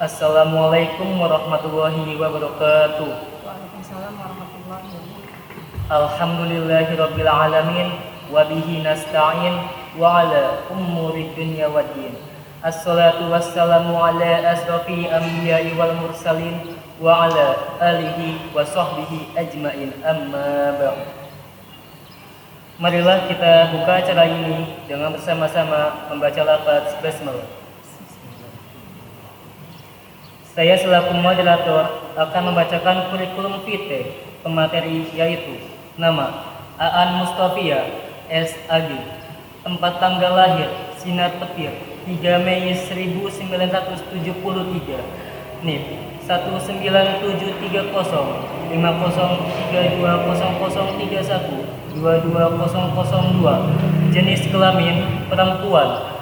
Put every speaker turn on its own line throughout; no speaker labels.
Assalamualaikum warahmatullahi wabarakatuh.
Waalaikumsalam warahmatullahi wabarakatuh.
Alhamdulillahirabbil alamin wa bihi nasta'in wa ala umuri dunya waddin. Assalatu wassalamu ala asrafil anbiya'i wal mursalin wa ala alihi wa sahbihi ajmain, amma ba'd. Marilah kita buka acara ini dengan bersama-sama membaca lafaz basmalah. Saya selaku moderator akan membacakan kurikulum vitae pemateri, yaitu nama Aan Mustafia SAG, tempat tanggal lahir Sinar Petir 3 Mei 1973, NIP 19730503200312202, jenis kelamin perempuan,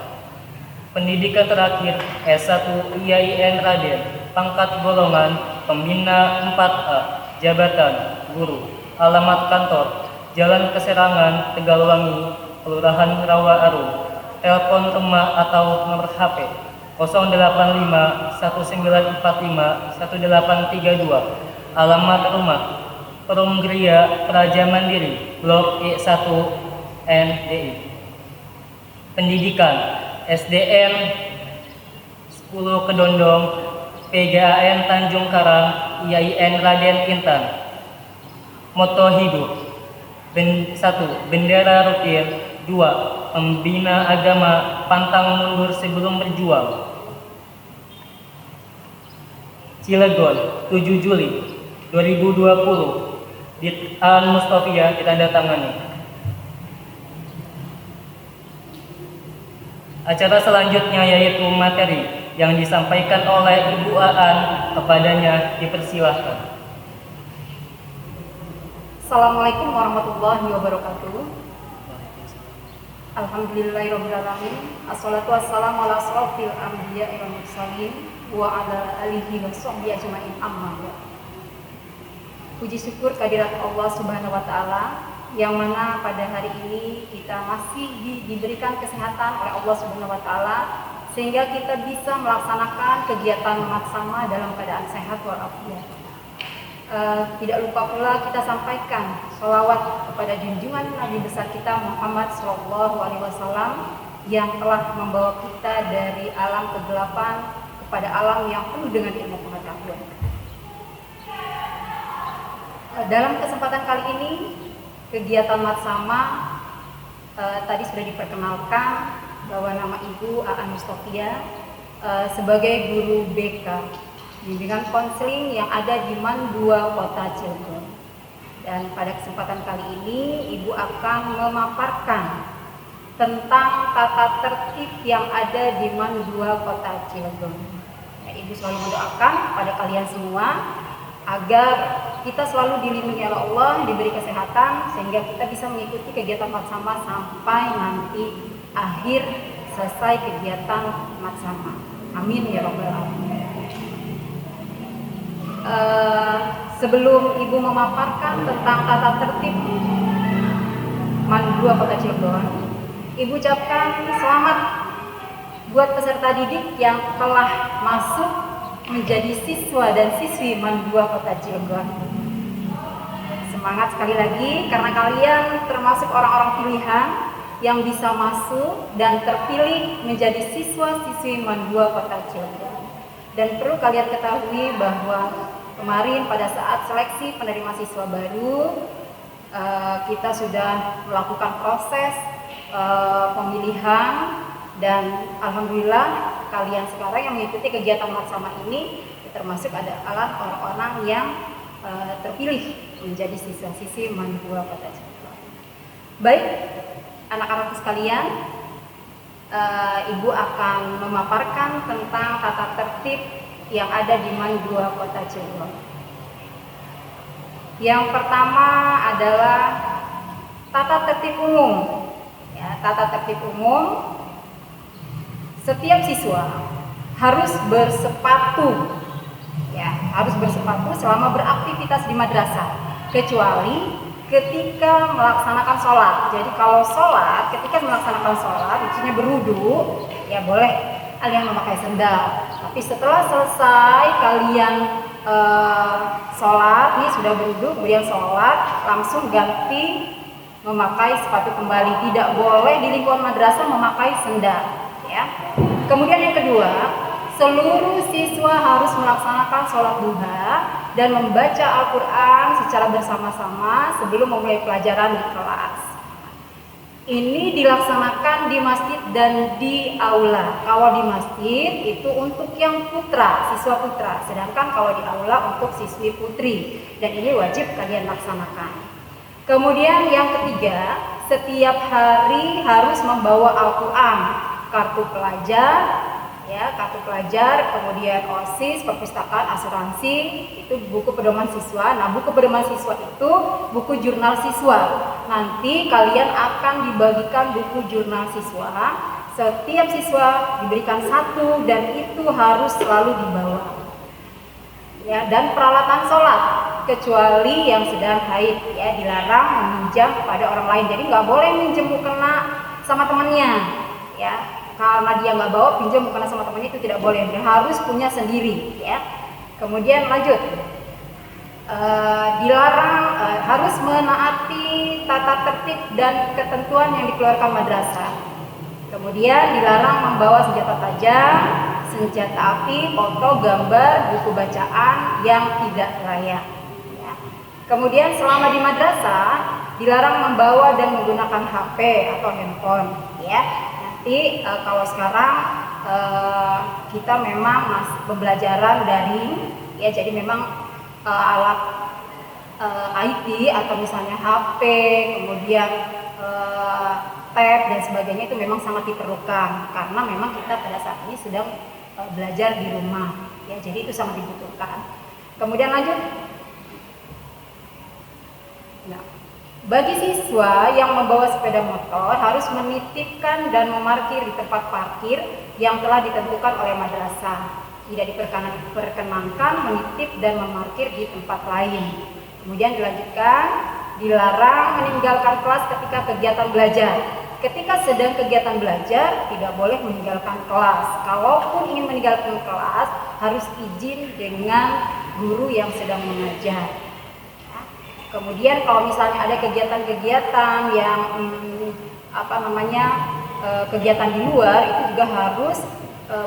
pendidikan terakhir S1 IAIN Raden, pangkat golongan pembina 4A, jabatan guru, alamat kantor Jalan Keserangan, Tegalwangi, Kelurahan Rawa Arum, telepon rumah atau nomor HP 085 1945 1832, alamat rumah Perumgeria Praja Mandiri, Blok E1 NDI. Pendidikan SDN 10 Kedondong, PGAN Tanjung Karang, IAIN Raden Intan. Moto hidup: 1. Bendera rutin. 2. Pembina agama, pantang mundur sebelum berjuang. Cilegon, 7 Juli 2020. Dit Aan Mustafia ditandatangani. Acara selanjutnya yaitu materi yang disampaikan oleh Ibu Aan, kepadanya dipersilahkan.
Assalamualaikum warahmatullahi wabarakatuh. Alhamdulillahirobbilalamin. Assalatu wassalamu ala asrofil anbiya'i wal mursalin wa ala alihi wa sahbihi ajmain, amma ba'd. Puji syukur kehadirat Allah Subhanahu wa taala yang mana pada hari ini kita masih diberikan kesehatan oleh Allah Subhanahu wa taala sehingga kita bisa melaksanakan kegiatan maksama dalam keadaan sehat walafiat. Tidak lupa pula kita sampaikan sholawat kepada junjungan Nabi besar kita Muhammad SAW yang telah membawa kita dari alam kegelapan kepada alam yang penuh dengan ilmu pengetahuan. Dalam kesempatan kali ini kegiatan matsama tadi sudah diperkenalkan bahwa nama Ibu Aan Mustafia sebagai guru BK bimbingan konseling yang ada di MAN 2 Kota Cilegon. Dan pada kesempatan kali ini Ibu akan memaparkan tentang tata tertib yang ada di MAN 2 Kota Cilegon. Ya, Ibu selalu mendoakan pada kalian semua agar kita selalu dilindungi oleh Allah, diberi kesehatan sehingga kita bisa mengikuti kegiatan matsama sampai nanti akhir selesai kegiatan matsama. Amin ya rabbal alamin. Sebelum Ibu memaparkan tentang tata tertib MAN 2 Kota Cilegon, Ibu ucapkan selamat buat peserta didik yang telah masuk menjadi siswa dan siswi MAN 2 Kota Cilegon. Semangat sekali lagi karena kalian termasuk orang-orang pilihan yang bisa masuk dan terpilih menjadi siswa-siswi MAN 2 Kota Cilegon. Dan perlu kalian ketahui bahwa kemarin pada saat seleksi penerima siswa baru kita sudah melakukan proses pemilihan dan alhamdulillah kalian sekarang yang mengikuti kegiatan matsama ini termasuk adalah orang-orang yang terpilih menjadi siswa-siswi MAN 2 Kota Cilegon. Baik, anak-anakku sekalian, Ibu akan memaparkan tentang tata tertib yang ada di MAN 2 Kota Cilegon. Yang pertama adalah tata tertib umum. Ya, tata tertib umum, setiap siswa harus bersepatu. Ya, harus bersepatu selama beraktivitas di madrasah, kecuali ketika melaksanakan sholat. Jadi kalau sholat, ketika melaksanakan sholat, maksudnya berwudu, ya boleh ada yang memakai sendal. Tapi setelah selesai kalian sholat, nih sudah berduduk, kemudian sholat, langsung ganti memakai sepatu kembali. Tidak boleh di lingkungan madrasah memakai sendal, ya. Kemudian yang kedua, seluruh siswa harus melaksanakan sholat duha dan membaca Al-Quran secara bersama-sama sebelum memulai pelajaran di kelas. Ini dilaksanakan di masjid dan di aula. Kalau di masjid itu untuk yang putra, siswa putra, sedangkan kalau di aula untuk siswi putri. Dan ini wajib kalian laksanakan. Kemudian yang ketiga, setiap hari harus membawa Al-Quran, kartu pelajar, ya, kartu pelajar, kemudian OSIS, perpustakaan, asuransi, itu buku pedoman siswa. Nah, buku pedoman siswa itu buku jurnal siswa. Nanti kalian akan dibagikan buku jurnal siswa. Setiap siswa diberikan satu dan itu harus selalu dibawa. Ya, dan peralatan sholat kecuali yang sedang haid, ya, dilarang meminjam kepada orang lain. Jadi nggak boleh minjem mukena sama temannya, ya. Karena dia nggak bawa, pinjam mukena sama temannya itu tidak boleh. Dia harus punya sendiri, ya. Kemudian lanjut, dilarang harus menaati tata tertib dan ketentuan yang dikeluarkan madrasah. Kemudian dilarang membawa senjata tajam, senjata api, foto, gambar, buku bacaan yang tidak layak. Ya. Kemudian selama di madrasah dilarang membawa dan menggunakan HP atau handphone. Ya. Nanti kalau sekarang kita memang masih pembelajaran daring, ya, jadi memang alat IT atau misalnya HP, kemudian tab dan sebagainya itu memang sangat diperlukan karena memang kita pada saat ini sedang belajar di rumah, ya, jadi itu sangat dibutuhkan. Kemudian lanjut. Nah, bagi siswa yang membawa sepeda motor harus menitipkan dan memarkir di tempat parkir yang telah ditentukan oleh madrasah. Tidak diperkenankan menitip dan memarkir di tempat lain. Kemudian dilanjutkan, dilarang meninggalkan kelas ketika kegiatan belajar. Ketika sedang kegiatan belajar, tidak boleh meninggalkan kelas. Kalaupun ingin meninggalkan kelas, harus izin dengan guru yang sedang mengajar. Kemudian kalau misalnya ada kegiatan-kegiatan yang kegiatan di luar, itu juga harus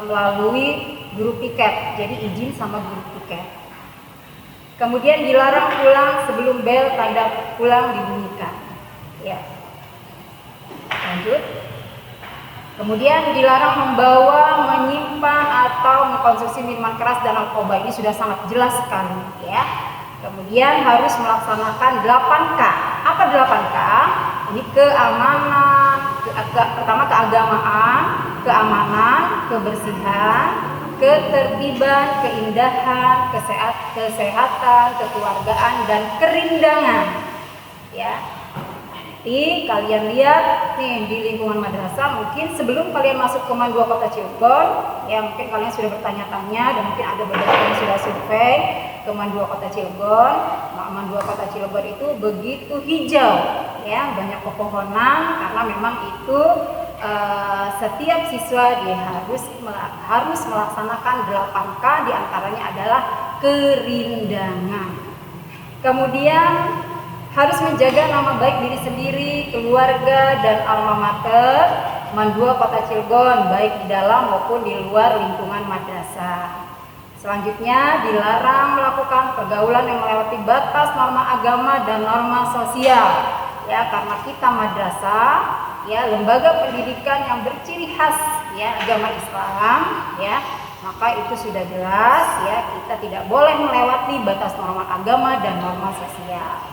melalui guru piket. Jadi izin sama guru piket. Kemudian dilarang pulang sebelum bel tanda pulang dibunyikan. Ya. Lanjut. Kemudian dilarang membawa, menyimpan atau mengkonsumsi minuman keras dan narkoba. Ini sudah sangat jelas sekali, ya. Kemudian harus melaksanakan 8K. Apa 8K? Ini keamanan, pertama keagamaan, keamanan, kebersihan, ketertiban, keindahan, kesehatan, kekeluargaan, dan kerindangan. Ya. Nanti kalian lihat nih di lingkungan madrasah, mungkin sebelum kalian masuk ke MAN 2 Kota Cilegon, ya mungkin kalian sudah bertanya-tanya dan mungkin ada beberapa yang sudah survei ke MAN 2 Kota Cilegon. Nah, MAN 2 Kota Cilegon itu begitu hijau, ya, banyak pepohonan karena memang itu setiap siswa dia harus melaksanakan 8K, diantaranya adalah kerindangan. Kemudian harus menjaga nama baik diri sendiri, keluarga, dan alma mater MAN 2 Kota Cilegon, baik di dalam maupun di luar lingkungan madrasah. Selanjutnya dilarang melakukan pergaulan yang melewati batas norma agama dan norma sosial, ya, karena kita madrasah, ya, lembaga pendidikan yang berciri khas, ya, agama Islam, ya, maka itu sudah jelas, ya, kita tidak boleh melewati batas norma agama dan norma sosial.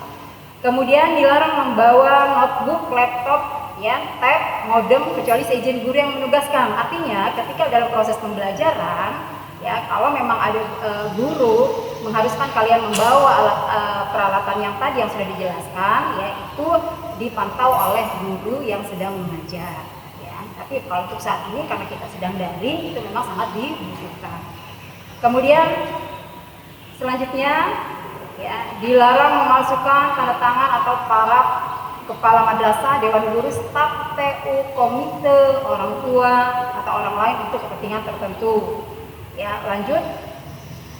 Kemudian dilarang membawa notebook, laptop, ya, tab, modem kecuali seizin guru yang menugaskan. Artinya ketika dalam proses pembelajaran, ya, kalau memang ada guru mengharuskan kalian membawa alat peralatan yang tadi yang sudah dijelaskan, ya, itu dipantau oleh guru yang sedang mengajar, ya. Tapi kalau untuk saat ini karena kita sedang daring, itu memang sangat dibutuhkan. Kemudian selanjutnya, ya, dilarang memasukkan tanda tangan atau para kepala madrasah, dewan guru, staf, TU, komite, orang tua, atau orang lain untuk kepentingan tertentu. Ya, lanjut.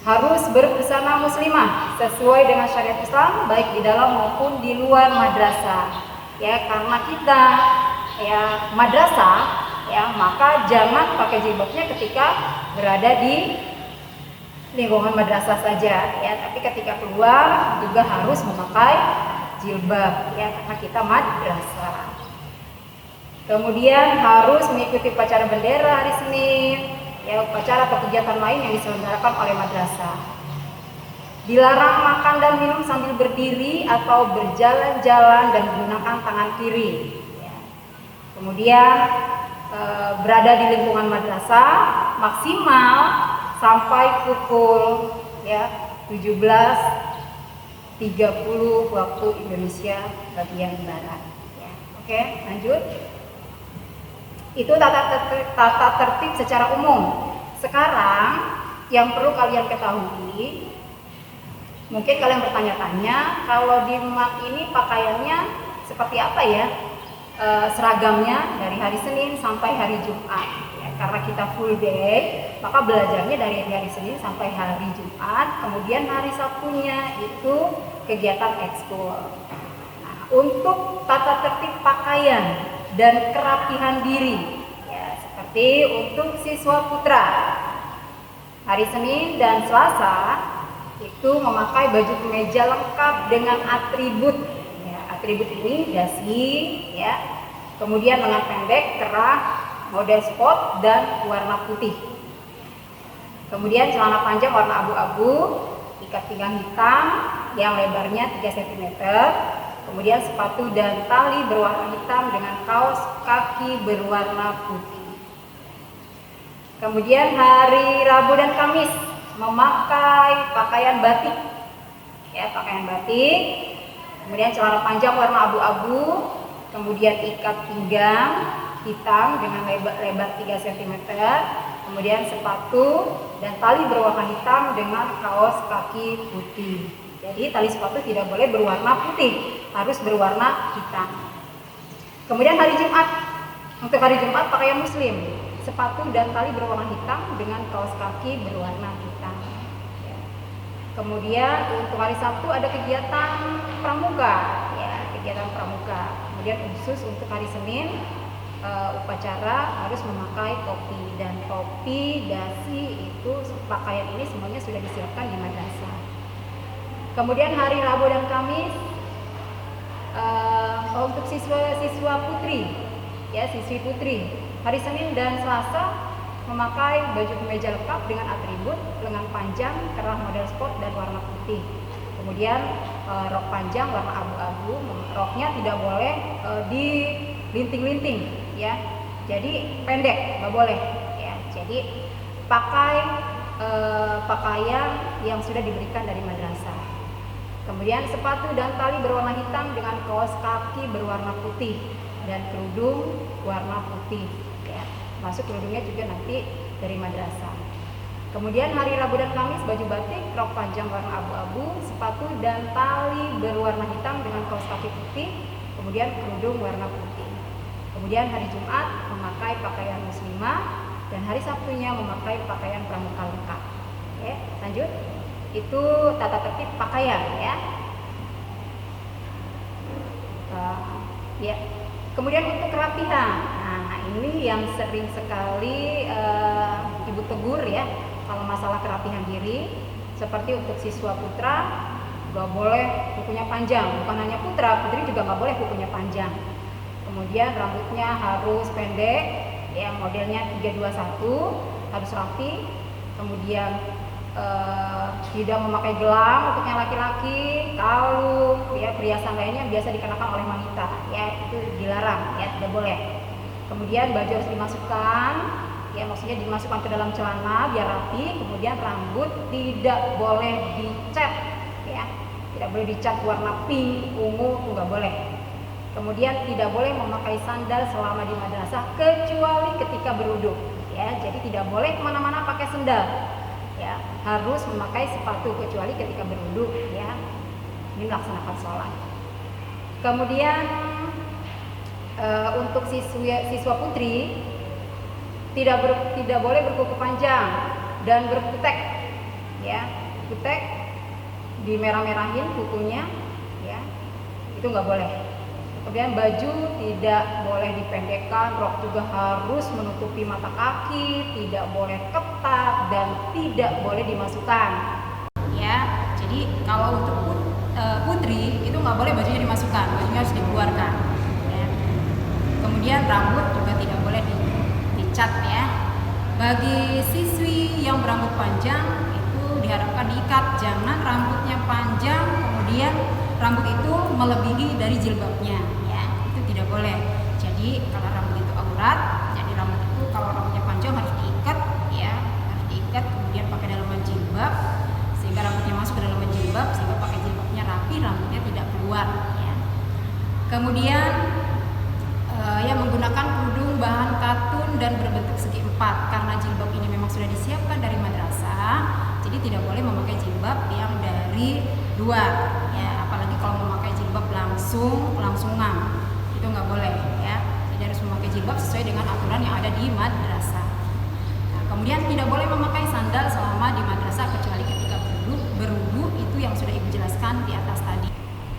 Harus berbusana muslimah sesuai dengan syariat Islam baik di dalam maupun di luar madrasah. Ya, karena kita ya madrasah ya, maka jangan pakai jilbabnya ketika berada di lingkungan madrasah saja ya, tapi ketika keluar juga harus memakai jilbab ya, karena kita madrasah. Kemudian harus mengikuti upacara bendera hari Senin ya, upacara atau kegiatan lain yang diselenggarakan oleh madrasah. Dilarang makan dan minum sambil berdiri atau berjalan-jalan dan menggunakan tangan kiri ya. Kemudian berada di lingkungan madrasah maksimal sampai pukul ya 17.30 waktu Indonesia bagian barat ya. Oke, lanjut. Itu tata tertib secara umum. Sekarang yang perlu kalian ketahui, mungkin kalian bertanya-tanya, kalau di mat ini pakaiannya seperti apa ya? Seragamnya dari hari Senin sampai hari Jumat ya, karena kita full day, maka belajarnya dari hari Senin sampai hari Jumat. Kemudian hari Sabtunya itu kegiatan ekskul. Nah, untuk tata tertib pakaian dan kerapihan diri ya, seperti untuk siswa putra hari Senin dan Selasa itu memakai baju kemeja lengkap dengan atribut ya, atribut ini dasi ya, kemudian lengan pendek, kerah, model sport dan warna putih, kemudian celana panjang warna abu-abu, ikat pinggang hitam yang lebarnya 3 cm, kemudian sepatu dan tali berwarna hitam dengan kaos kaki berwarna putih. Kemudian hari Rabu dan Kamis memakai pakaian batik ya, pakaian batik, kemudian celana panjang warna abu-abu, kemudian ikat pinggang hitam dengan lebar 3 cm, kemudian sepatu dan tali berwarna hitam dengan kaos kaki putih. Jadi tali sepatu tidak boleh berwarna putih, harus berwarna hitam. Kemudian hari Jumat, untuk hari Jumat pakaian muslim, sepatu dan tali berwarna hitam dengan kaos kaki berwarna hitam. Kemudian untuk hari Sabtu ada kegiatan pramuka, ya, kegiatan pramuka. Kemudian khusus untuk hari Senin upacara harus memakai topi, dan topi, dasi itu pakaian ini semuanya sudah disiapkan di madrasah. Kemudian hari Rabu dan Kamis untuk siswa putri, ya siswi putri, hari Senin dan Selasa memakai baju kemeja lengkap dengan atribut lengan panjang, kerah model sport dan warna putih. Kemudian rok panjang warna abu-abu, roknya tidak boleh dilinting-linting, ya. Jadi pendek, nggak boleh, ya. Jadi pakai pakaian yang sudah diberikan dari madrasah. Kemudian sepatu dan tali berwarna hitam dengan kaos kaki berwarna putih dan kerudung warna putih. Ya, masuk kerudungnya juga nanti dari madrasah. Kemudian hari Rabu dan Kamis baju batik, rok panjang warna abu-abu, sepatu dan tali berwarna hitam dengan kaos kaki putih, kemudian kerudung warna putih. Kemudian hari Jumat memakai pakaian muslimah dan hari Sabtunya memakai pakaian pramuka lengkap. Oke, lanjut. Itu tata tertib pakaian ya. Ya. Kemudian untuk kerapihan. Nah, ini yang sering sekali Ibu tegur ya kalau masalah kerapihan diri. Seperti untuk siswa putra nggak boleh kukunya panjang. Bukan hanya putra, putri juga nggak boleh kukunya panjang. Kemudian rambutnya harus pendek, ya modelnya 321, harus rapi. Kemudian tidak memakai gelang untuk yang laki-laki, kalung, ya perhiasan lainnya biasa dikenakan oleh wanita, ya itu dilarang, ya tidak boleh. Kemudian baju harus dimasukkan, ya maksudnya dimasukkan ke dalam celana biar rapi. Kemudian rambut tidak boleh dicat, ya tidak boleh dicat warna pink, ungu, itu nggak boleh. Kemudian tidak boleh memakai sandal selama di madrasah kecuali ketika berwudu, ya jadi tidak boleh kemana-mana pakai sandal. Ya, harus memakai sepatu kecuali ketika berwudu, ya. Ini melaksanakan sholat. Kemudian untuk siswa putri tidak boleh berkuku panjang dan berkutek, ya, kutek dimerah-merahin kukunya, ya, itu nggak boleh. Kemudian baju tidak boleh dipendekkan, rok juga harus menutupi mata kaki, tidak boleh ketat dan tidak boleh dimasukkan. Ya, jadi kalau untuk putri itu nggak boleh bajunya dimasukkan, bajunya harus dikeluarkan. Ya. Kemudian rambut juga tidak boleh dicat, ya. Bagi siswi yang berambut panjang itu diharapkan diikat, jangan rambutnya panjang kemudian rambut itu melebihi dari jilbabnya, ya, itu tidak boleh. Jadi kalau rambut itu aurat, jadi rambut itu kalau rambutnya panjang harus diikat, ya, harus diikat kemudian pakai dalaman jilbab sehingga rambutnya masuk ke dalam jilbab sehingga pakai jilbabnya rapi, rambutnya tidak keluar, ya. Kemudian ya menggunakan kerudung bahan katun dan berbentuk segi empat karena jilbab ini memang sudah disiapkan dari madrasah, jadi tidak boleh memakai jilbab yang dari luar, ya, apalagi kalau memakai jilbab langsungan itu nggak boleh, ya. Jadi harus memakai jilbab sesuai dengan aturan yang ada di madrasah. Nah, kemudian tidak boleh memakai sandal selama di madrasah kecuali ketika berwudu, itu yang sudah ibu jelaskan di atas tadi.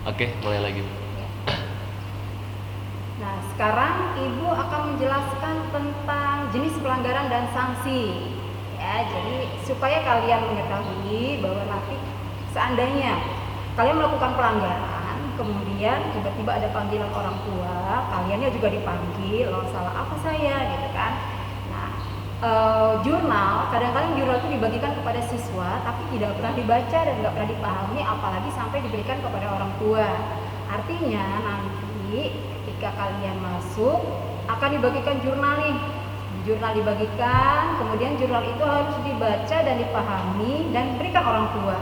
Oke, mulai lagi.
Nah, sekarang ibu akan menjelaskan tentang jenis pelanggaran dan sanksi, ya. Jadi supaya kalian mengetahui bahwa nanti seandainya kalian melakukan pelanggaran, kemudian tiba-tiba ada panggilan orang tua, kaliannya juga dipanggil, loh salah apa saya, gitu kan. Nah, jurnal, kadang-kadang jurnal itu dibagikan kepada siswa, tapi tidak pernah dibaca dan tidak pernah dipahami, apalagi sampai diberikan kepada orang tua. Artinya nanti ketika kalian masuk akan dibagikan jurnal nih, jurnal dibagikan, kemudian jurnal itu harus dibaca dan dipahami dan diberikan orang tua,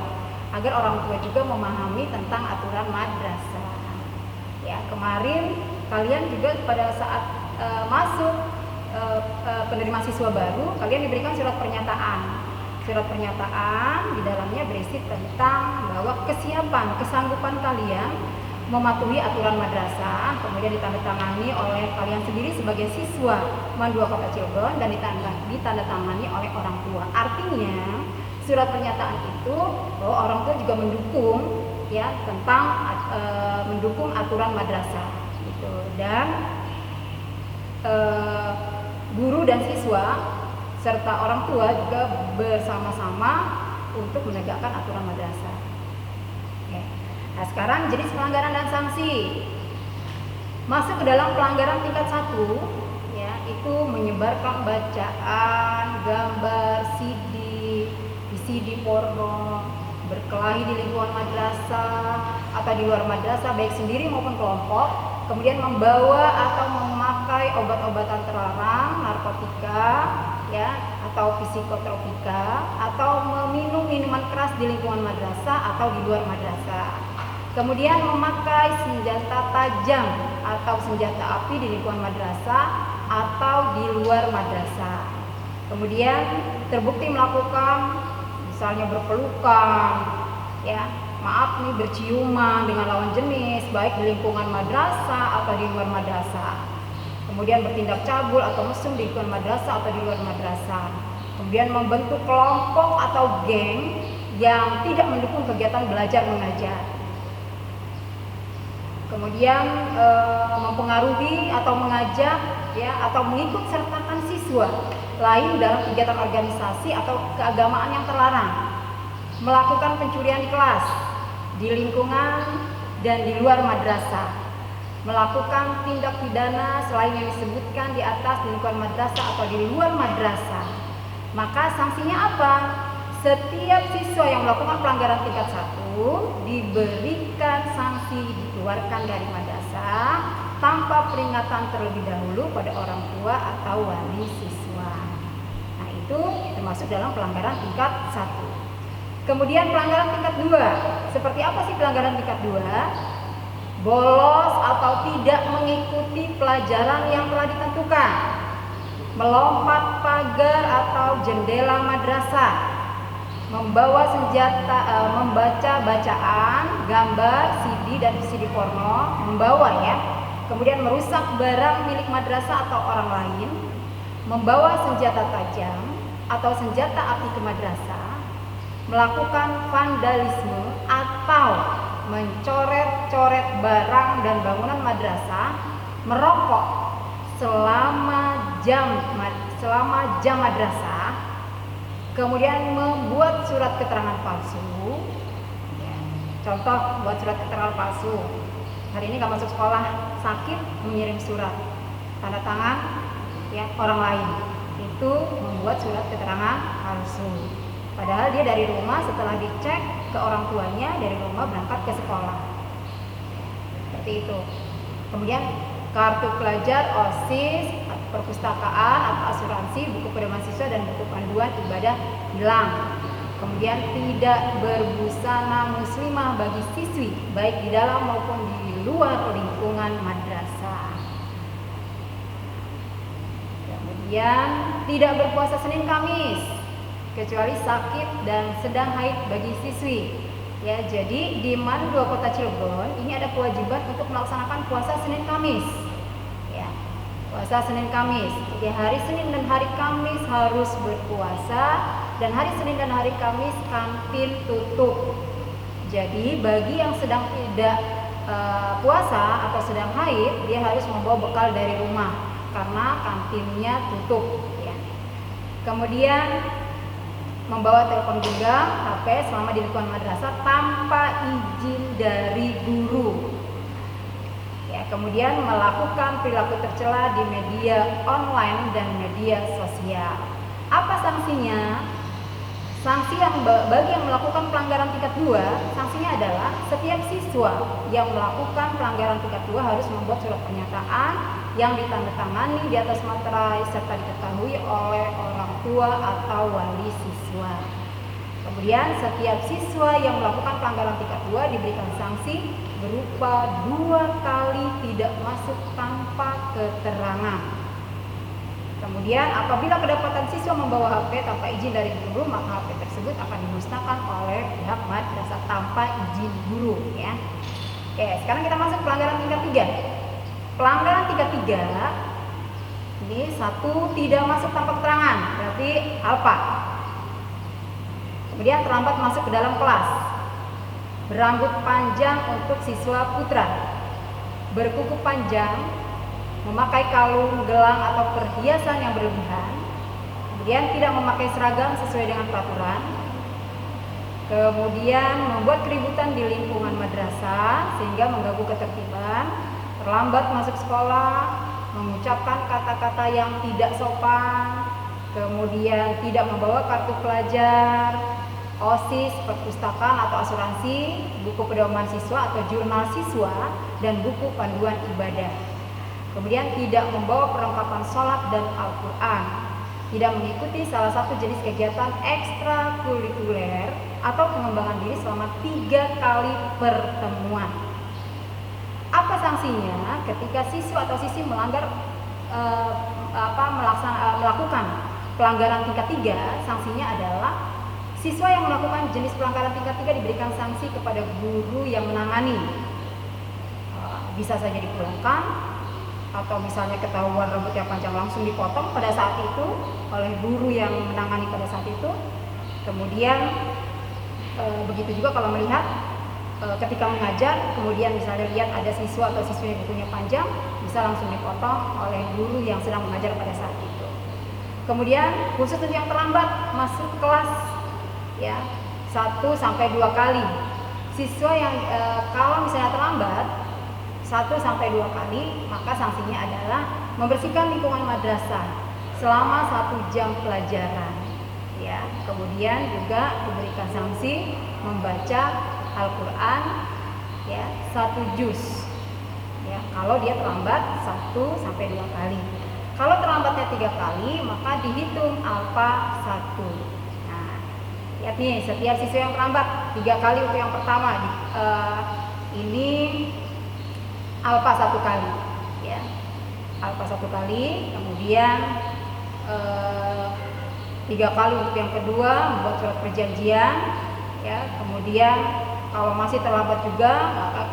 agar orang tua juga memahami tentang aturan madrasah. Ya, kemarin kalian juga pada saat masuk penerima siswa baru, kalian diberikan surat pernyataan. Surat pernyataan di dalamnya berisi tentang bahwa kesiapan, kesanggupan kalian mematuhi aturan madrasah, kemudian ditandatangani oleh kalian sendiri sebagai siswa MAN 2 Kota Cilegon dan ditandatangani oleh orang tua. Artinya surat pernyataan itu bahwa orang tua juga mendukung, ya, tentang mendukung aturan madrasah, gitu. Dan guru dan siswa serta orang tua juga bersama-sama untuk menegakkan aturan madrasah. Oke. Nah, sekarang jenis pelanggaran dan sanksi. Masuk ke dalam pelanggaran tingkat 1, ya, itu menyebarkan bacaan, gambar, CD porno, berkelahi di lingkungan madrasah atau di luar madrasah baik sendiri maupun kelompok, kemudian membawa atau memakai obat-obatan terlarang, narkotika, ya, atau psikotropika, atau meminum minuman keras di lingkungan madrasah atau di luar madrasah. Kemudian memakai senjata tajam atau senjata api di lingkungan madrasah atau di luar madrasah. Kemudian terbukti melakukan misalnya berpelukan, ya, maaf nih, berciuman dengan lawan jenis baik di lingkungan madrasah atau di luar madrasah. Kemudian bertindak cabul atau mesum di lingkungan madrasah atau di luar madrasah. Kemudian membentuk kelompok atau geng yang tidak mendukung kegiatan belajar mengajar. Kemudian mempengaruhi atau mengajak, ya, atau mengikut sertakan siswa lain dalam kegiatan organisasi atau keagamaan yang terlarang, melakukan pencurian di kelas, di lingkungan dan di luar madrasah, melakukan tindak pidana selain yang disebutkan di atas di lingkungan madrasah atau di luar madrasah. Maka sanksinya apa? Setiap siswa yang melakukan pelanggaran tingkat 1 diberikan sanksi dikeluarkan dari madrasah tanpa peringatan terlebih dahulu pada orang tua atau wali siswa. Nah, itu termasuk dalam pelanggaran tingkat 1. Kemudian pelanggaran tingkat 2. Seperti apa sih pelanggaran tingkat 2? Bolos atau tidak mengikuti pelajaran yang telah ditentukan, melompat pagar atau jendela madrasah, membawa senjata, membaca bacaan, gambar, CD dan VCD porno, membawa, ya. Kemudian merusak barang milik madrasah atau orang lain, membawa senjata tajam atau senjata api ke madrasah, melakukan vandalisme atau mencoret-coret barang dan bangunan madrasah, merokok selama jam madrasah, kemudian membuat surat keterangan palsu. Ya, contoh buat surat keterangan palsu. Hari ini nggak masuk sekolah, sakit, mengirim surat tanda tangan ya orang lain. Itu membuat surat keterangan palsu. Padahal dia dari rumah setelah dicek ke orang tuanya, dari rumah berangkat ke sekolah. Seperti itu. Kemudian kartu pelajar, OSIS, perpustakaan atau asuransi, buku pedoman siswa dan buku panduan ibadah hilang. Kemudian tidak berbusana muslimah bagi siswi, baik di dalam maupun di luar lingkungan madrasah. Kemudian tidak berpuasa Senin Kamis kecuali sakit dan sedang haid bagi siswi. Ya, jadi di Man 2 Kota Cilegon ini ada kewajiban untuk melaksanakan puasa Senin Kamis. Ya, puasa Senin Kamis. Jadi hari Senin dan hari Kamis harus berpuasa, dan hari Senin dan hari Kamis kantin tutup. Jadi bagi yang sedang tidak puasa atau sedang haid, dia harus membawa bekal dari rumah karena kantinnya tutup. Ya. Kemudian membawa telepon genggam, HP selama di lingkungan madrasah tanpa izin dari guru. Ya, kemudian melakukan perilaku tercela di media online dan media sosial. Apa sanksinya? Sanksi yang bagi yang melakukan pelanggaran tingkat 2, sanksinya adalah setiap siswa yang melakukan pelanggaran tingkat 2 harus membuat surat pernyataan yang ditandatangani di atas materai serta diketahui oleh orang tua atau wali siswa. Kemudian setiap siswa yang melakukan pelanggaran tingkat 2 diberikan sanksi berupa 2 kali tidak masuk tanpa keterangan. Kemudian apabila kedapatan siswa membawa HP tanpa izin dari guru, maka HP tersebut akan dimusnahkan oleh pihak madrasah tanpa izin guru. Ya. Oke, sekarang kita masuk pelanggaran tingkat 3. Pelanggaran tingkat 3 ini 1 tidak masuk tanpa keterangan, berarti alfa. Kemudian terlambat masuk ke dalam kelas, berambut panjang untuk siswa putra, berkuku panjang, memakai kalung, gelang atau perhiasan yang berlebihan, kemudian tidak memakai seragam sesuai dengan peraturan, kemudian membuat keributan di lingkungan madrasah sehingga mengganggu ketertiban, terlambat masuk sekolah, mengucapkan kata-kata yang tidak sopan, kemudian tidak membawa kartu pelajar, OSIS, perpustakaan atau asuransi, buku pedoman siswa atau jurnal siswa, dan buku panduan ibadah. Kemudian tidak membawa perlengkapan sholat dan Al-Quran, tidak mengikuti salah satu jenis kegiatan ekstrakurikuler atau pengembangan diri selama 3 kali pertemuan. Apa sanksinya ketika siswa atau siswi melanggar melakukan pelanggaran tingkat 3? Sanksinya adalah siswa yang melakukan jenis pelanggaran tingkat 3 diberikan sanksi kepada guru yang menangani. Bisa saja dipulangkan, atau misalnya ketahuan rambut yang panjang langsung dipotong pada saat itu oleh guru yang menangani pada saat itu. Kemudian begitu juga kalau melihat ketika mengajar, kemudian misalnya lihat ada siswa atau siswi yang bukunya panjang, bisa langsung dipotong oleh guru yang sedang mengajar pada saat itu. Kemudian khusus untuk yang terlambat masuk kelas, ya 1 sampai 2 kali. Siswa yang kalau misalnya terlambat 1 sampai 2 kali, maka sanksinya adalah membersihkan lingkungan madrasah selama 1 jam pelajaran. Ya, kemudian juga diberikan sanksi membaca Al-Quran ya 1 juz. Ya, kalau dia terlambat 1 sampai 2 kali. Kalau terlambatnya 3 kali, maka dihitung alfa 1. Nah, lihat nih, setiap siswa yang terlambat 3 kali untuk yang pertama, ini alfa 1 kali, ya, alfa 1 kali. Kemudian 3 kali untuk yang kedua, membuat surat perjanjian, ya. Kemudian kalau masih terlambat juga, maka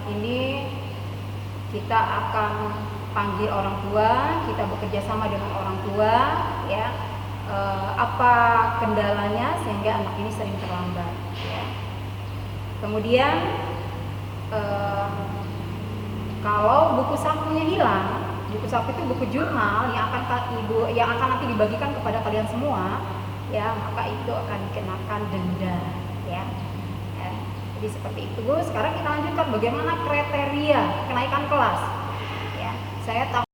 ini kita akan panggil orang tua, kita bekerja sama dengan orang tua, ya. Apa kendalanya sehingga anak ini sering terlambat, ya. Kemudian kalau buku sakunya hilang, buku saku itu buku jurnal yang akan nanti dibagikan kepada kalian semua, ya, maka itu akan dikenakan denda, ya. Jadi seperti itu. Sekarang kita lanjutkan bagaimana kriteria kenaikan kelas, ya. Saya tahu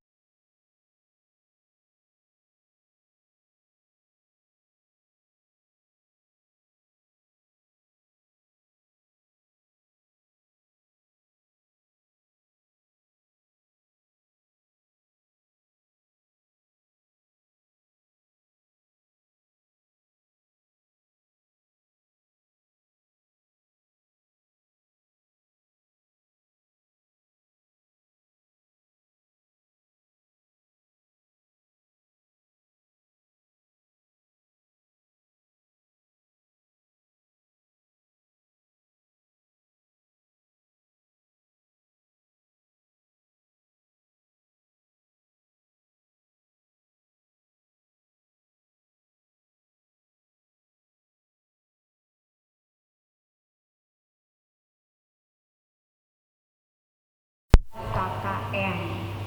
KKN.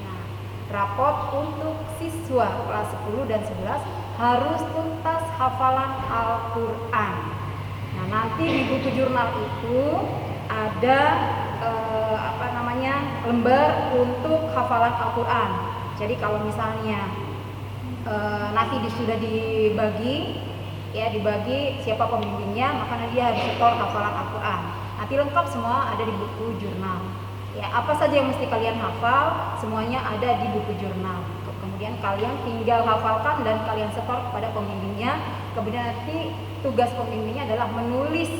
Nah, rapot untuk siswa kelas 10 dan 11 harus tuntas hafalan Al-Quran. Nah, nanti di buku jurnal itu ada lembar untuk hafalan Al-Quran. Jadi kalau misalnya nanti sudah dibagi siapa pembimbingnya, maka dia harus setor hafalan Al-Quran. Nanti lengkap semua ada di buku jurnal. Ya, apa saja yang mesti kalian hafal, semuanya ada di buku jurnal. Kemudian kalian tinggal hafalkan dan kalian setor kepada pembimbingnya. Kemudian nanti tugas pembimbingnya adalah menulis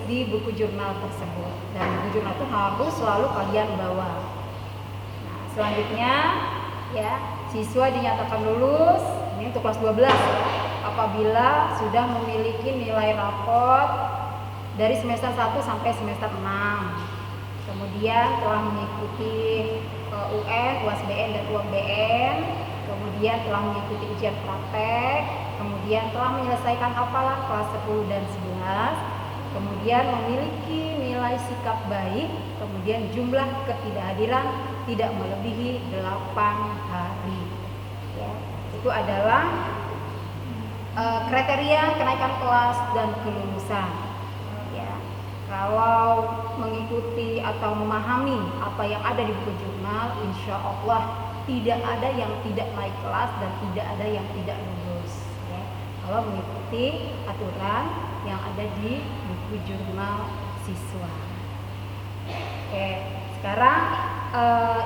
di buku jurnal tersebut. Dan buku jurnal itu harus selalu kalian bawa. Nah, selanjutnya, ya, siswa dinyatakan lulus. Ini untuk kelas 12 ya, apabila sudah memiliki nilai raport dari semester 1 sampai semester 6. Kemudian telah mengikuti UN, UASBN dan UMBN, kemudian telah mengikuti ujian praktek, kemudian telah menyelesaikan hafalan kelas 10 dan 11, kemudian memiliki nilai sikap baik, kemudian jumlah ketidakhadiran tidak melebihi 8 hari. Ya, itu adalah kriteria kenaikan kelas dan kelulusan. Kalau mengikuti atau memahami apa yang ada di buku jurnal, insya Allah tidak ada yang tidak naik kelas dan tidak ada yang tidak lulus. Ya. Kalau mengikuti aturan yang ada di buku jurnal siswa. Oke, sekarang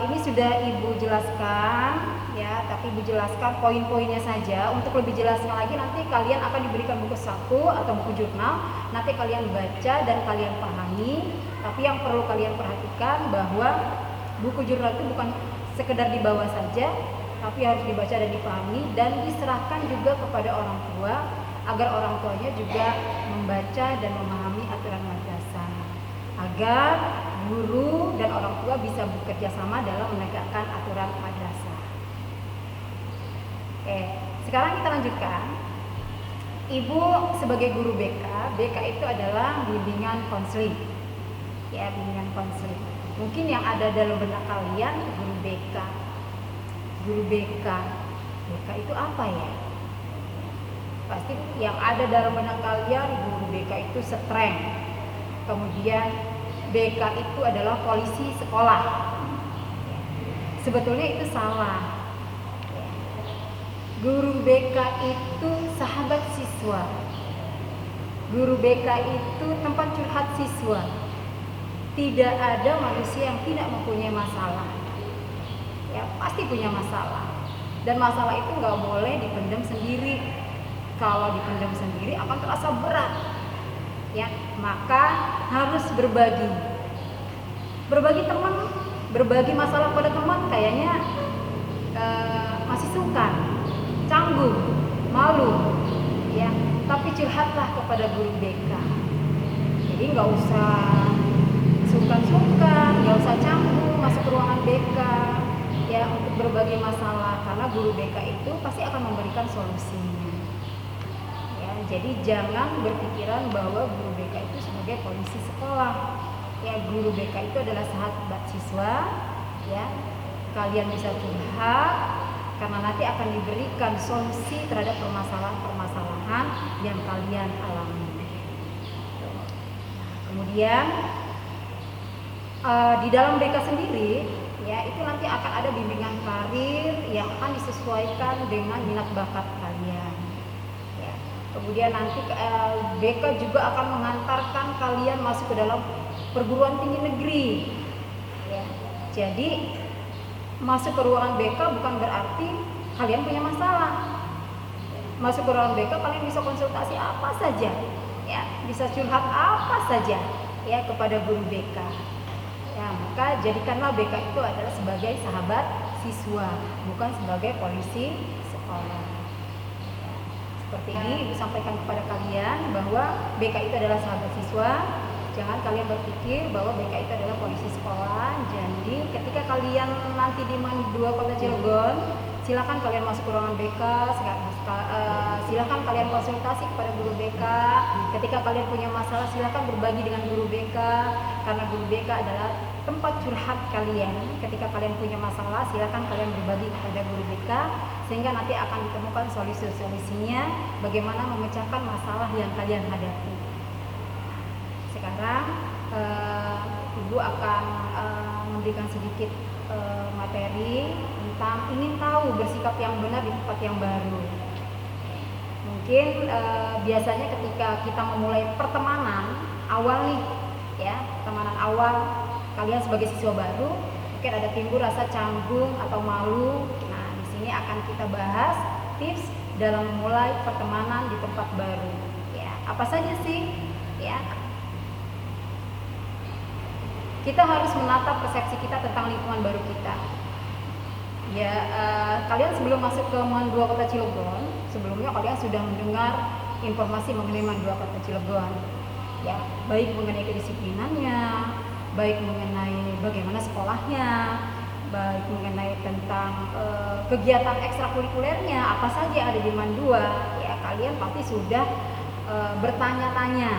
ini sudah Ibu jelaskan, ya, tapi Ibu jelaskan poin-poinnya saja. Untuk lebih jelasnya lagi nanti kalian akan diberikan buku saku atau buku jurnal. Nanti kalian baca dan kalian pahami. Tapi yang perlu kalian perhatikan bahwa buku jurnal itu bukan sekedar dibawa saja, tapi harus dibaca dan dipahami dan diserahkan juga kepada orang tua agar orang tuanya juga membaca dan memahami aturan madrasah, agar guru dan orang tua bisa bekerja sama dalam menegakkan aturan madrasah. Oke, sekarang kita lanjutkan. Ibu sebagai guru BK itu adalah bimbingan konseling. Ya, bimbingan konseling. Mungkin yang ada dalam benak kalian guru BK. Guru BK itu apa ya? Pasti yang ada dalam benak kalian guru BK itu strength. Kemudian BK itu adalah polisi sekolah. Sebetulnya itu salah. Guru BK itu sahabat siswa. Guru BK itu tempat curhat siswa. Tidak ada manusia yang tidak mempunyai masalah. Ya, pasti punya masalah. Dan masalah itu nggak boleh dipendam sendiri. Kalau dipendam sendiri akan terasa berat. Ya, maka harus berbagi teman, berbagi masalah pada teman kayaknya masih sungkan, canggung, malu, ya. Tapi curhatlah kepada guru BK. Jadi nggak usah sungkan-sungkan, nggak usah canggung masuk ke ruangan BK. ya untuk berbagai masalah, karena guru BK itu pasti akan memberikan solusinya. Ya, jadi jangan berpikiran bahwa guru BK itu sebagai polisi sekolah. Ya, guru BK itu adalah sahabat siswa, ya. Kalian bisa curhat karena nanti akan diberikan solusi terhadap permasalahan-permasalahan yang kalian alami. Kemudian di dalam BK sendiri, ya, itu nanti akan ada bimbingan karir yang akan disesuaikan dengan minat bakat kalian. Ya. Kemudian nanti BK juga akan mengantarkan kalian masuk ke dalam perguruan tinggi negeri. Ya. Jadi masuk ke ruangan BK bukan berarti kalian punya masalah. Masuk ke ruangan BK kalian bisa konsultasi apa saja, ya, bisa curhat apa saja, ya, kepada guru BK. Ya, maka jadikanlah BK itu adalah sebagai sahabat siswa, bukan sebagai polisi sekolah. Ya, seperti ini Ibu sampaikan kepada kalian bahwa BK itu adalah sahabat siswa. Jangan kalian berpikir bahwa BK itu adalah polisi sekolah. Jadi ketika kalian nanti di MAN 2 Kota Cilegon, silakan kalian masuk ke ruangan BK, silakan kalian konsultasi kepada guru BK. Ketika kalian punya masalah, silakan berbagi dengan guru BK, karena guru BK adalah tempat curhat kalian. Ketika kalian punya masalah, silakan kalian berbagi kepada guru BK, sehingga nanti akan ditemukan solusi-solusinya bagaimana memecahkan masalah yang kalian hadapi. Sekarang Ibu akan memberikan sedikit materi tentang ingin tahu bersikap yang benar di tempat yang baru. Mungkin biasanya ketika kita memulai pertemanan awal nih, ya, pertemanan awal kalian sebagai siswa baru, mungkin ada timbul rasa canggung atau malu. Nah, di sini akan kita bahas tips dalam memulai pertemanan di tempat baru. Ya, apa saja sih? Ya, kita harus menata persepsi kita tentang lingkungan baru kita. Ya, kalian sebelum masuk ke MAN 2 Kota Cilegon, sebelumnya kalian sudah mendengar informasi mengenai MAN 2 Kota Cilegon. Ya, baik mengenai kedisiplinannya, baik mengenai bagaimana sekolahnya, baik mengenai tentang kegiatan ekstrakurikulernya, apa saja yang ada di MAN 2. Ya, kalian pasti sudah bertanya-tanya,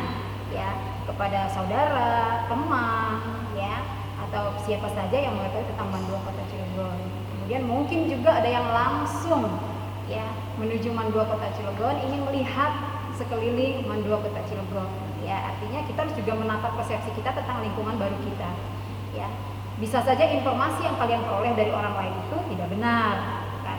ya, kepada saudara, teman, ya, atau siapa saja yang mengetahui tentang MAN 2 Kota Cilegon. Kemudian mungkin juga ada yang langsung, ya, menuju MAN 2 Kota Cilegon, ingin melihat sekeliling MAN 2 Kota Cilegon. Ya, artinya kita harus juga menata persepsi kita tentang lingkungan baru kita. Ya, bisa saja informasi yang kalian peroleh dari orang lain itu tidak benar, kan?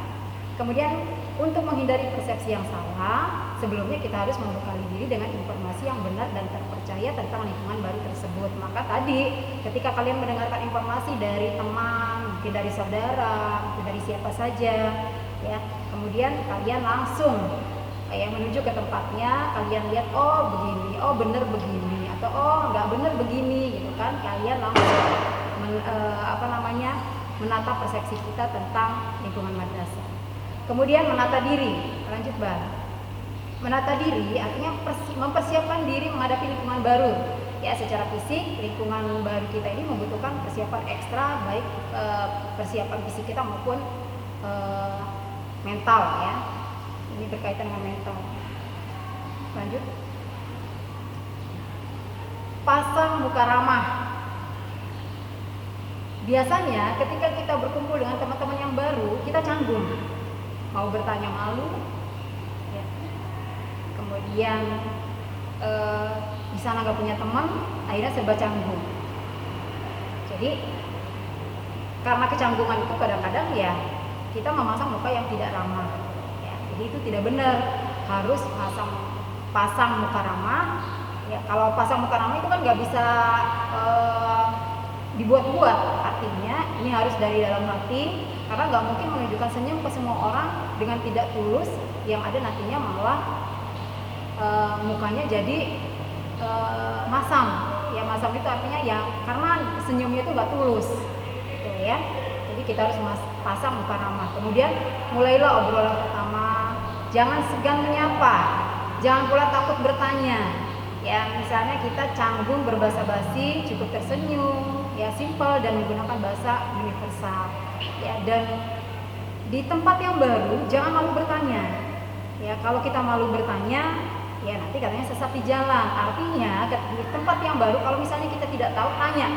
Kemudian untuk menghindari persepsi yang salah, sebelumnya kita harus membekali diri dengan informasi yang benar dan terpercaya tentang lingkungan baru tersebut. Maka tadi ketika kalian mendengarkan informasi dari teman, mungkin dari saudara, mungkin dari siapa saja, ya, kemudian kalian langsung menuju ke tempatnya, kalian lihat, oh begini, oh benar begini, atau oh nggak benar begini, gitu kan? Kalian langsung menata persepsi kita tentang lingkungan madrasah. Kemudian menata diri, lanjut Bang. Menata diri artinya mempersiapkan diri menghadapi lingkungan baru. Ya, secara fisik lingkungan baru kita ini membutuhkan persiapan ekstra, baik persiapan fisik kita maupun mental, ya. Ini berkaitan dengan mental. Lanjut. Pasang muka ramah. Biasanya ketika kita berkumpul dengan teman-teman yang baru, kita canggung, mau bertanya malu, ya. Kemudian di sana nggak punya teman, akhirnya serba canggung. Jadi karena kecanggungan itu kadang-kadang ya kita memasang muka yang tidak ramah, ya. Jadi itu tidak benar, harus pasang muka ramah. Ya, kalau pasang muka ramah itu kan nggak bisa dibuat-buat, artinya ini harus dari dalam hati, karena nggak mungkin menunjukkan senyum ke semua orang dengan tidak tulus, yang ada nantinya malah mukanya jadi masam. Ya, masam itu artinya ya karena senyumnya itu nggak tulus, gitu ya. Jadi kita harus pasang muka ramah. Kemudian mulailah obrolan pertama, jangan segan menyapa, jangan pula takut bertanya. Ya, misalnya kita canggung berbahasa basi, cukup tersenyum, ya, simpel dan menggunakan bahasa universal. ya. Dan di tempat yang baru jangan malu bertanya. Ya, kalau kita malu bertanya, ya nanti katanya sesat di jalan. Artinya di tempat yang baru kalau misalnya kita tidak tahu, tanya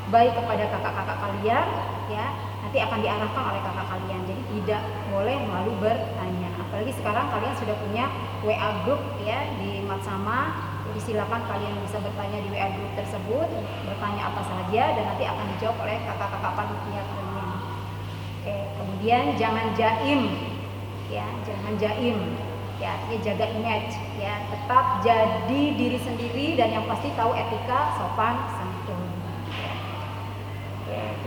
baik kepada kakak-kakak kalian, ya nanti akan diarahkan oleh kakak kalian. Jadi tidak boleh malu bertanya. Apalagi sekarang kalian sudah punya WA group ya di Matsama. Jadi silakan kalian bisa bertanya di WA group tersebut, bertanya apa saja dan nanti akan dijawab oleh kakak-kakak panitia kalian. Oke, kemudian jangan jaim, ya jangan jaim, ya artinya jaga image, ya tetap jadi diri sendiri dan yang pasti tahu etika, sopan, santun.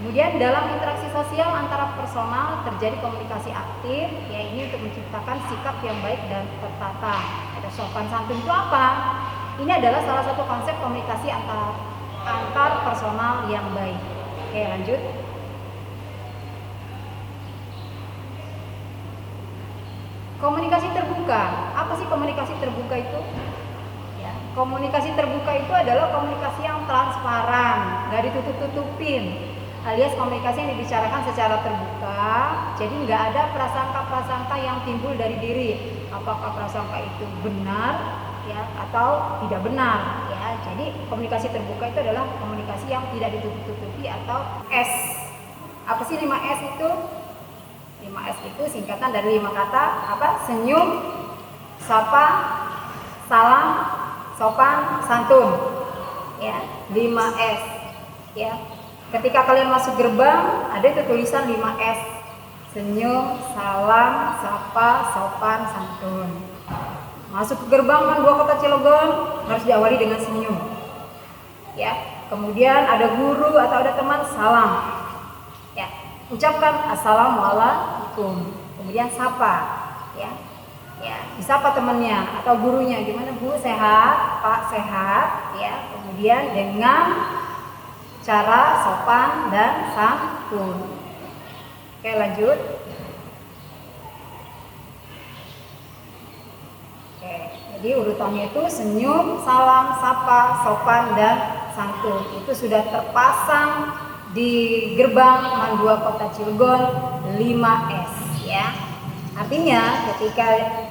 Kemudian dalam interaksi sosial antara personal terjadi komunikasi aktif, ya ini untuk menciptakan sikap yang baik dan tertata. Ada sopan santun itu apa? Ini adalah salah satu konsep komunikasi antar personal yang baik. Oke, lanjut. Komunikasi terbuka. Apa sih komunikasi terbuka itu? Ya, komunikasi terbuka itu adalah komunikasi yang transparan, nggak ditutup-tutupin. Alias komunikasi yang dibicarakan secara terbuka, jadi nggak ada prasangka-prasangka yang timbul dari diri. Apakah prasangka itu benar, ya, atau tidak benar, ya. Jadi komunikasi terbuka itu adalah komunikasi yang tidak ditutup-tutupi atau S. Apa sih 5S itu? 5S itu singkatan dari 5 kata, apa? Senyum, sapa, salam, sopan, santun. Ya, 5S. Ya. Ketika kalian masuk gerbang, ada itu tulisan 5S. Senyum, salam, sapa, sopan, santun. Masuk ke gerbang Man 2 Kota Cilegon harus diawali dengan senyum. Ya, kemudian ada guru atau ada teman, salam. Ya, ucapkan assalamualaikum. Kemudian sapa, ya. Ya, disapa temannya atau gurunya, gimana Bu, sehat? Pak, sehat, ya. Kemudian dengan cara sopan dan santun. Oke, lanjut. Oke, jadi urutannya itu senyum, salam, sapa, sopan, dan santun. Itu sudah terpasang di gerbang Man 2 Kota Cilegon 5S, ya. Artinya ketika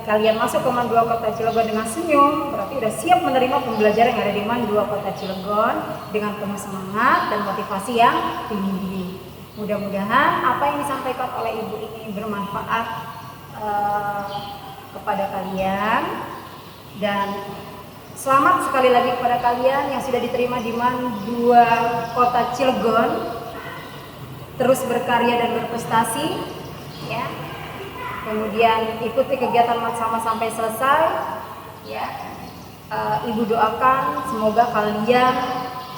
kalian masuk ke Man 2 Kota Cilegon dengan senyum, berarti udah siap menerima pembelajaran yang ada di Man 2 Kota Cilegon dengan penuh semangat dan motivasi yang tinggi. Mudah-mudahan apa yang disampaikan oleh Ibu ini bermanfaat kepada kalian, dan selamat sekali lagi kepada kalian yang sudah diterima di Man 2 Kota Cilegon. Terus berkarya dan berprestasi, ya. Kemudian ikuti kegiatan Matsama sampai selesai, ya. Ibu doakan semoga kalian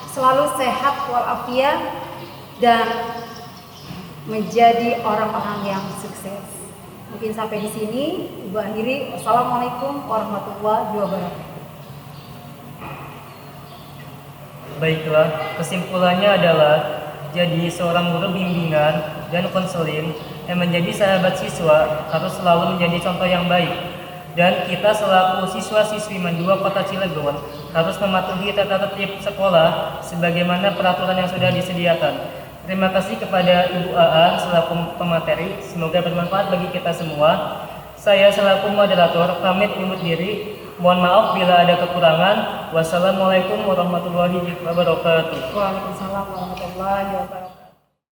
selalu sehat walafiat dan menjadi orang-orang yang sukses. Mungkin sampai di sini Ibu akhiri. Wassalamualaikum warahmatullahi wabarakatuh.
Baiklah, kesimpulannya adalah jadi seorang guru bimbingan dan konseling yang menjadi sahabat siswa harus selalu menjadi contoh yang baik, dan kita selaku siswa-siswi Man 2 Kota Cilegon harus mematuhi tata tertib sekolah sebagaimana peraturan yang sudah disediakan. Terima kasih kepada Ibu Aan selaku pemateri, semoga bermanfaat bagi kita semua. Saya selaku moderator pamit undur diri. Mohon maaf bila ada kekurangan. Wassalamualaikum warahmatullahi wabarakatuh.
Waalaikumsalam warahmatullahi wabarakatuh.